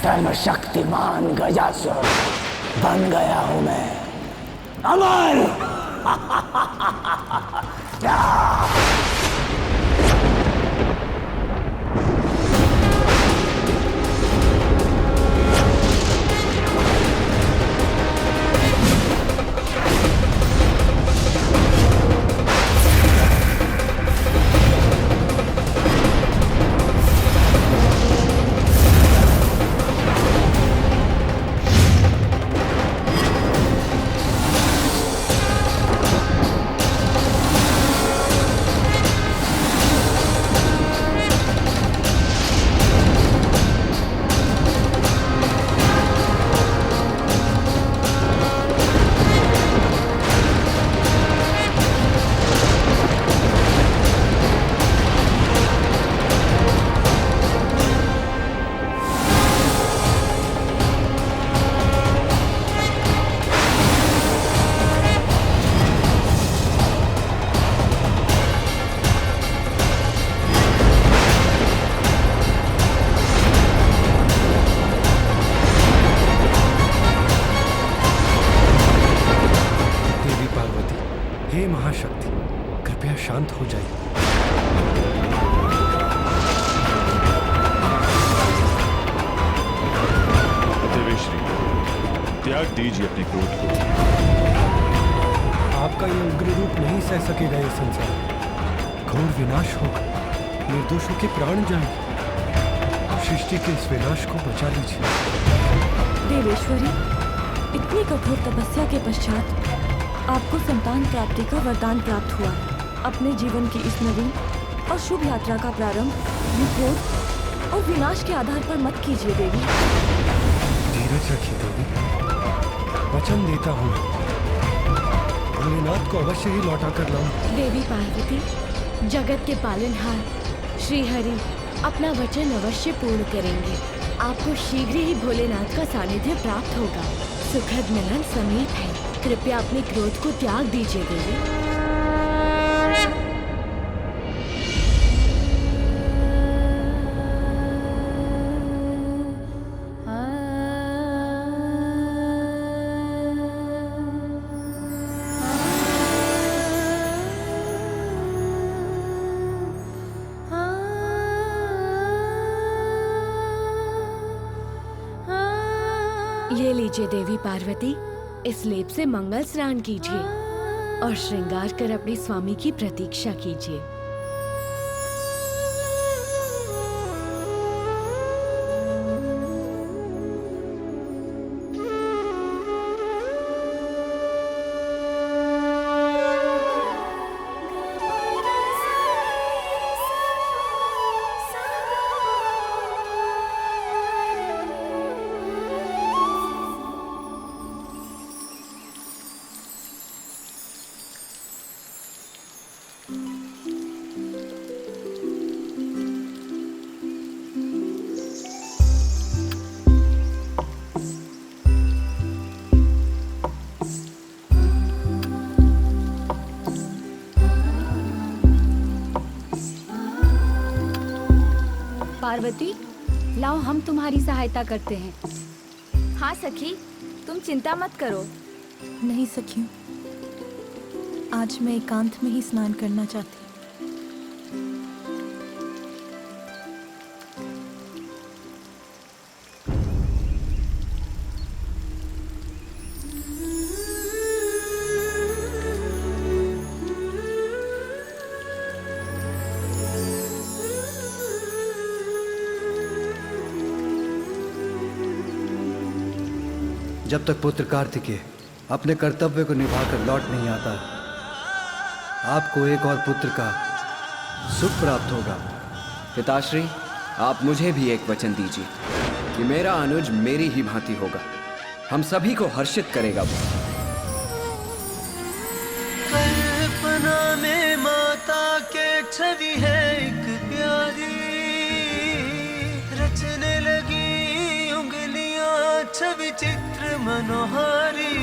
सर्वशक्तिमान गजासुर बन गया हूं मैं। अमर! हे महाशक्ति, कृपया शांत हो जाइए। देवेश्री, त्याग दीजिए अपने क्रोध को। आपका ये उग्र रूप नहीं सह सकेगा ये संसार। घोर विनाश होगा, निर्दोषों के प्राण जाएंगे। सृष्टि के इस विनाश को बचा लीजिए। देवेश्वरी, इतनी कठोर तपस्या के पश्चात आपको संतान प्राप्ति का वरदान प्राप्त हुआ। अपने जीवन की इस नवीन और शुभ यात्रा का प्रारंभ विरोध और विनाश के आधार पर मत कीजिए देवी। धीरज रखिए देवी, वचन देता हूँ भोलेनाथ को अवश्य ही लौटा कर लाऊं। देवी पार्वती, जगत के पालनहार श्री हरि अपना वचन अवश्य पूर्ण करेंगे। आपको शीघ्र ही भोलेनाथ का सानिध्य प्राप्त होगा। सुखद मिलन समीप है, कृपया अपने क्रोध को त्याग दीजिए देवी। ये लीजिए देवी पार्वती, इस लेप से मंगल स्नान कीजिए और श्रृंगार कर अपने स्वामी की प्रतीक्षा कीजिए। पार्वती, लाओ हम तुम्हारी सहायता करते हैं। हाँ सखी, तुम चिंता मत करो। नहीं सखियों, आज मैं एकांत में ही स्नान करना चाहती हूँ। जब तक पुत्र कार्तिकेय अपने कर्तव्य को निभाकर लौट नहीं आता, आपको एक और पुत्र का सुख प्राप्त होगा। पिताश्री, आप मुझे भी एक वचन दीजिए कि मेरा अनुज मेरी ही भांति होगा, हम सभी को हर्षित करेगा वो। कल्पना में माता के छवि है एक प्यारी, रचने लगी उंगलियां छवि चित्र मनोहारी।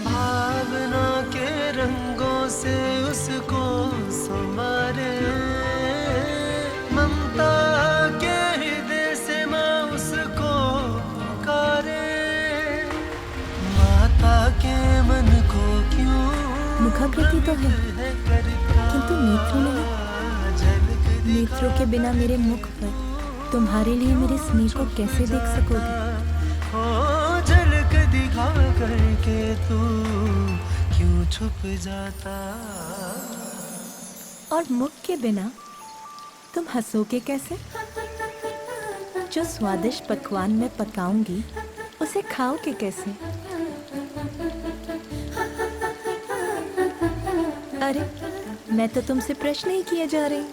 भावना के रंगों से उसको संवारे, ममता के हृदय से माँ उस मुखाकृति तो है, किंतु नेत्र नहीं। नेत्रों के बिना मेरे मुख पर तुम्हारे लिए मेरे स्नेह को कैसे देख सकोगे? झलक दिखा करके तू क्यों छुप जाता? और मुख के बिना तुम हंसोगे कैसे? जो स्वादिष्ट पकवान मैं पकाऊंगी उसे खाओगे कैसे? अरे मैं तो तुमसे प्रश्न ही किए जा रही,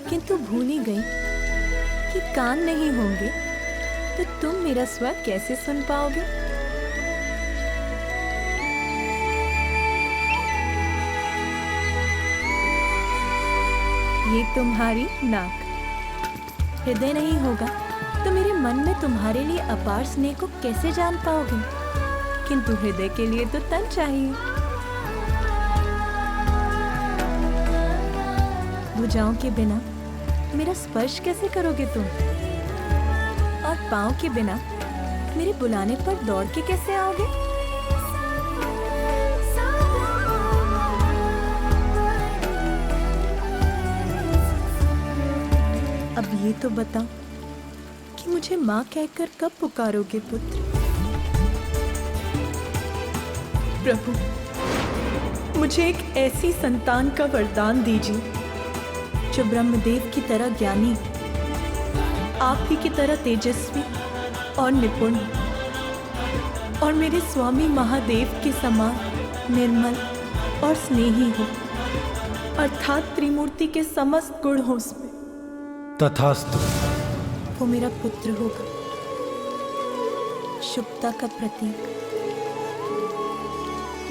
किंतु भूल ही गई कि कान नहीं होंगे तो तुम मेरा स्वर कैसे सुन पाओगे? ये तुम्हारी नाक, हृदय नहीं होगा तो मेरे मन में तुम्हारे लिए अपार स्नेह को कैसे जान पाओगे? किंतु हृदय के लिए तो तन चाहिए। भुजाओं के बिना मेरा स्पर्श कैसे करोगे तुम? और पाँव के बिना मेरे बुलाने पर दौड़ के कैसे आओगे? अब ये तो बताओ कि मुझे माँ कहकर कब पुकारोगे पुत्र? प्रभु, मुझे एक ऐसी संतान का वरदान दीजिए जो ब्रह्मदेव की तरह ज्ञानी, आप ही की तरह तेजस्वी और निपुण, और मेरे स्वामी महादेव के समान निर्मल और स्नेही हो, अर्थात त्रिमूर्ति के समस्त गुण हो उसमें। तथास्तु। वो मेरा पुत्र होगा, शुभता का प्रतीक।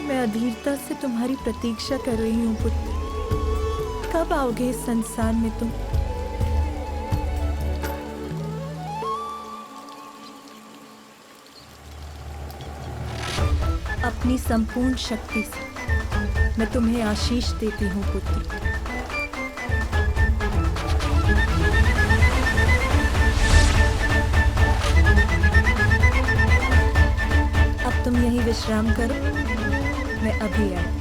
मैं अधीरता से तुम्हारी प्रतीक्षा कर रही हूँ पुत्र। कब आओगे इस संसार में तुम? अपनी संपूर्ण शक्ति से मैं तुम्हें आशीष देती हूँ पुत्र। अब तुम यहीं विश्राम करो, मैं अभी आई।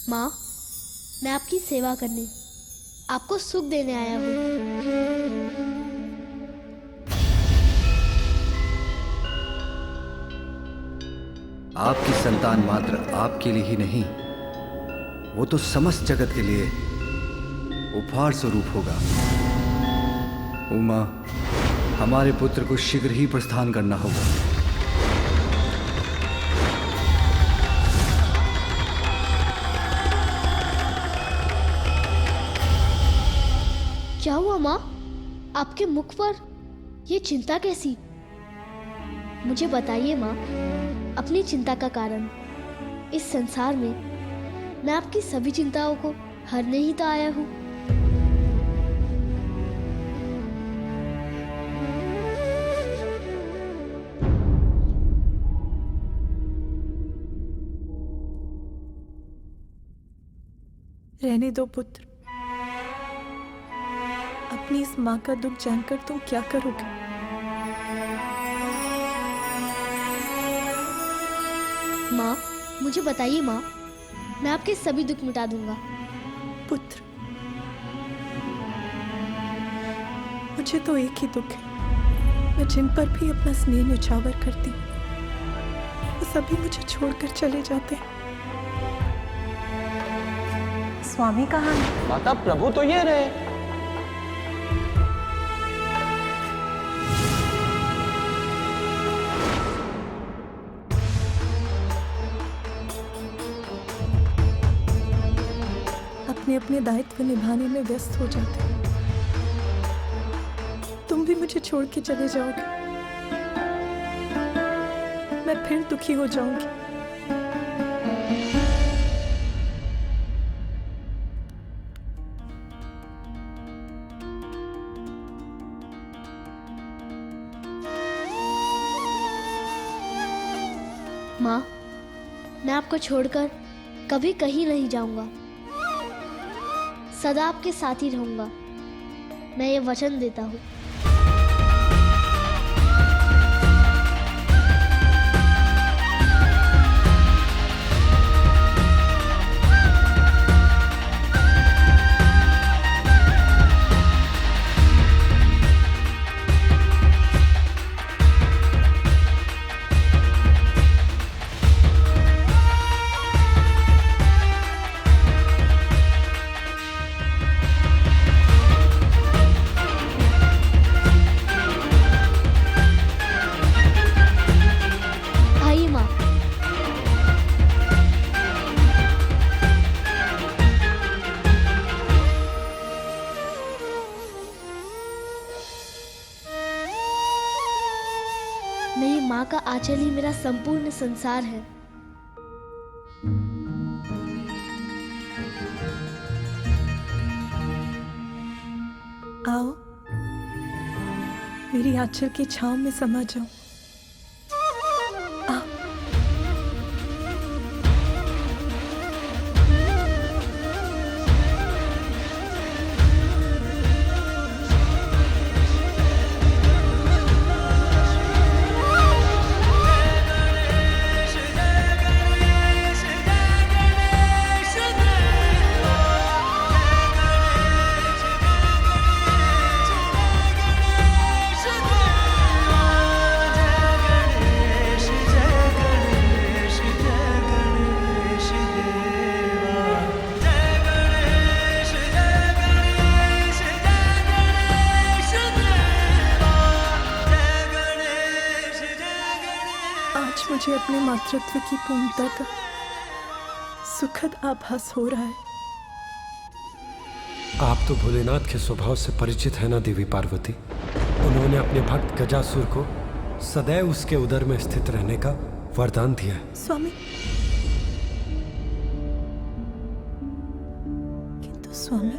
माँ, मैं आपकी सेवा करने, आपको सुख देने आया हूँ। आपकी संतान मात्र आपके लिए ही नहीं, वो तो समस्त जगत के लिए उपहार स्वरूप होगा। उमा, हमारे पुत्र को शीघ्र ही प्रस्थान करना होगा। क्या हुआ माँ? आपके मुख पर ये चिंता कैसी? मुझे बताइए माँ, अपनी चिंता का कारण। इस संसार में मैं आपकी सभी चिंताओं को हरने ही तो आया हूँ। रहने दो पुत्र, अपनी इस माँ का दुख जानकर तुम क्या करोगे? माँ, मुझे बताइए माँ, मैं आपके सभी दुख मिटा दूंगा। पुत्र, मुझे तो एक ही दुख है। मैं जिन पर भी अपना स्नेह न्यौछावर करती हूँ, वो सभी मुझे छोड़कर चले जाते हैं। स्वामी कहाँ है? माता, प्रभु तो ये रहे। अपने अपने दायित्व निभाने में व्यस्त हो जाते हैं। तुम भी मुझे छोड़ के चले जाओगे, मैं फिर दुखी हो जाऊंगी। माँ, मैं आपको छोड़कर कभी कहीं नहीं जाऊंगा, सदा आपके साथ ही रहूंगा। मैं ये वचन देता हूँ। मेरी माँ का आंचल ही मेरा संपूर्ण संसार है। आओ, मेरी आंचल की छांव में समा जाओ। आओ। मुझे अपने मातृत्व की पूर्णता का सुखद आभास हो रहा है। आप तो भोलेनाथ के स्वभाव से परिचित है ना देवी पार्वती। उन्होंने अपने भक्त गजासुर को सदैव उसके उदर में स्थित रहने का वरदान दिया है। स्वामी, किंतु स्वामी,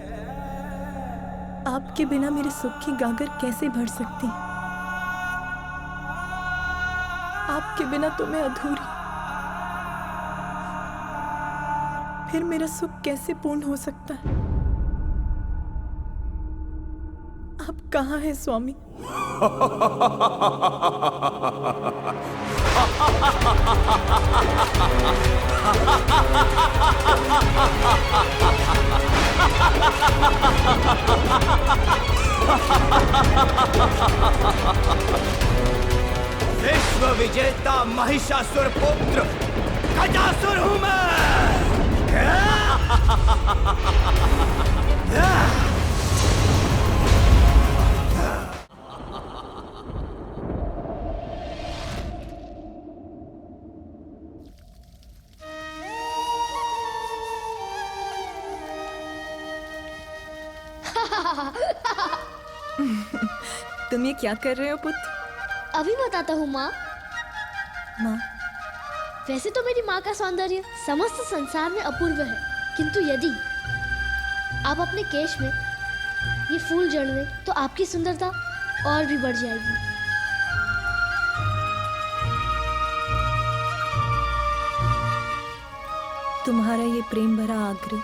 आपके बिना मेरे सुख की गागर कैसे भर सकती? आपके बिना तो मैं अधूरी, फिर मेरा सुख कैसे पूर्ण हो सकता है? आप कहाँ हैं स्वामी? विश्व विजेता महिषासुर पुत्र गजासुर हूं मैं। तुम ये क्या कर रहे हो पुत्र? अभी बताता हूँ माँ। माँ, वैसे तो मेरी माँ का सौंदर्य समस्त संसार में अपूर्व है, किंतु यदि आप अपने केश में ये फूल जड़ लें तो आपकी सुंदरता और भी बढ़ जाएगी। तुम्हारा ये प्रेम भरा आग्रह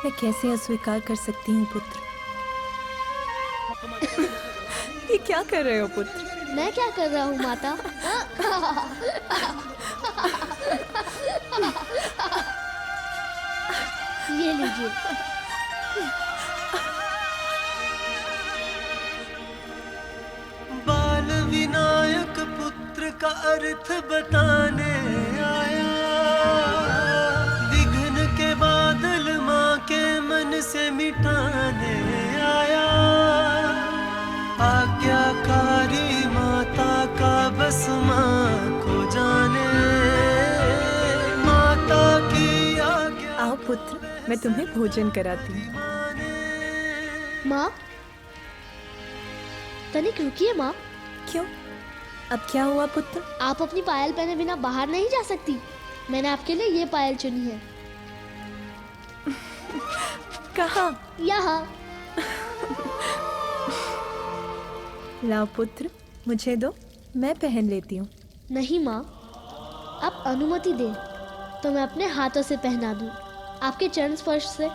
मैं कैसे अस्वीकार कर सकती हूँ पुत्र? ये क्या कर रहे हो पुत्र? मैं क्या कर रहा हूँ माता? ये लीजिए। बाल विनायक पुत्र का अर्थ बताने आया, विघ्न के बादल माँ के मन से मिटाने आया। आज्ञाकारी माता का बस माँ को जाने, माता की आज्ञा। आओ पुत्र, मैं तुम्हें भोजन कराती हूँ। माँ, तनिक रुकिए माँ। क्यों? अब क्या हुआ पुत्र? आप अपनी पायल पहने बिना बाहर नहीं जा सकती। मैंने आपके लिए ये पायल चुनी है। कहाँ? यहाँ। लाओ पुत्र, मुझे दो, मैं पहन लेती हूँ। नहीं माँ, आप अनुमति दें तो मैं अपने हाथों से पहना दूँ। आपके चरण स्पर्श से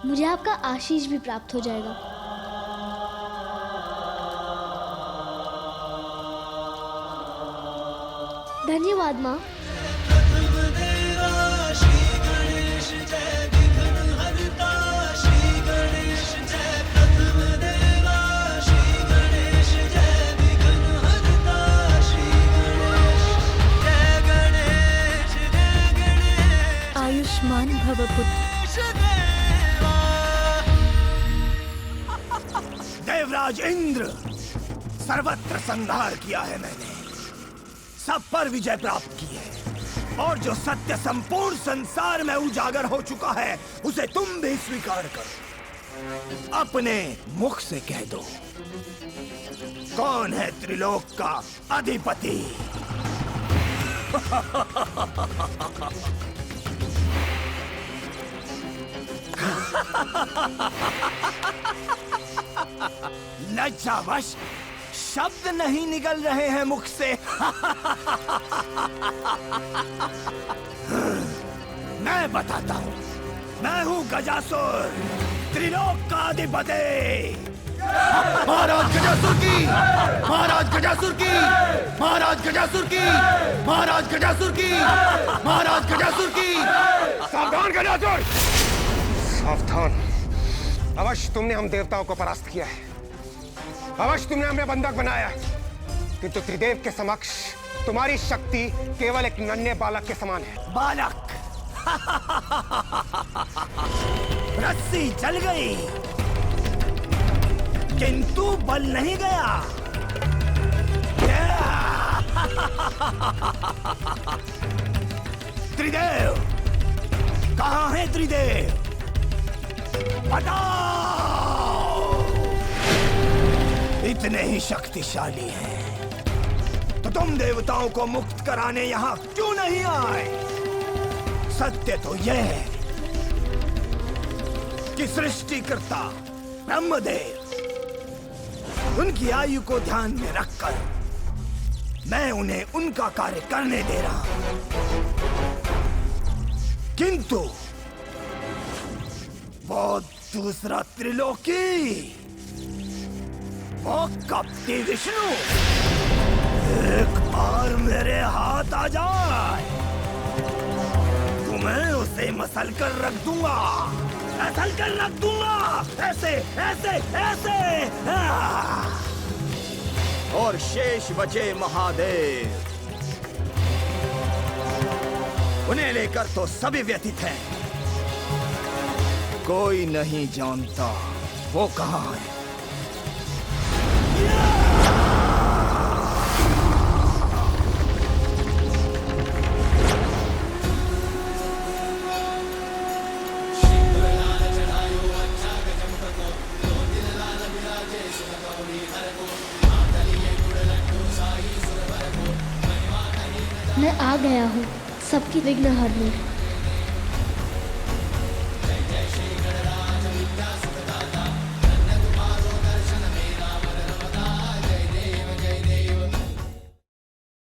मुझे आपका आशीष भी प्राप्त हो जाएगा। धन्यवाद माँ। आयुष्मान भव पुत्र। देवराज इंद्र, सर्वत्र संहार किया है मैंने, सब पर विजय प्राप्त की है, और जो सत्य संपूर्ण संसार में उजागर हो चुका है उसे तुम भी स्वीकार करो। अपने मुख से कह दो, कौन है त्रिलोक का अधिपति? लज्जावश शब्द नहीं निकल रहे हैं मुख से। मैं बताता हूँ, मैं हूँ गजासुर, त्रिलोक का अधिपति। महाराज गजासुर की, महाराज गजासुर की, महाराज गजासुर की, महाराज गजासुर की, महाराज गजासुर की। सावधान गजासुर, सावधान। अवश्य तुमने हम देवताओं को परास्त किया है, अवश्य तुमने हमें बंधक बनाया, किंतु त्रिदेव के समक्ष तुम्हारी शक्ति केवल एक नन्हे बालक के समान है। बालक? रस्सी जल गई किंतु बल नहीं गया। त्रिदेव कहाँ है? त्रिदेव बताओ। इतने ही शक्तिशाली हैं तो तुम देवताओं को मुक्त कराने यहाँ क्यों नहीं आए? सत्य तो यह है कि सृष्टिकर्ता ब्रह्मदेव, उनकी आयु को ध्यान में रखकर मैं उन्हें उनका कार्य करने दे रहा हूं, किंतु वो दूसरा त्रिलोकी, वो कपटी विष्णु एक बार मेरे हाथ आ जाए तो मैं उसे मसल कर रख दूंगा, मसल कर रख दूंगा, ऐसे ऐसे ऐसे। और शेष बचे महादेव, उन्हें लेकर तो सभी व्यथित हैं। कोई नहीं जानता वो कहाँ है। मैं आ गया हूँ सबकी विघ्न हरने।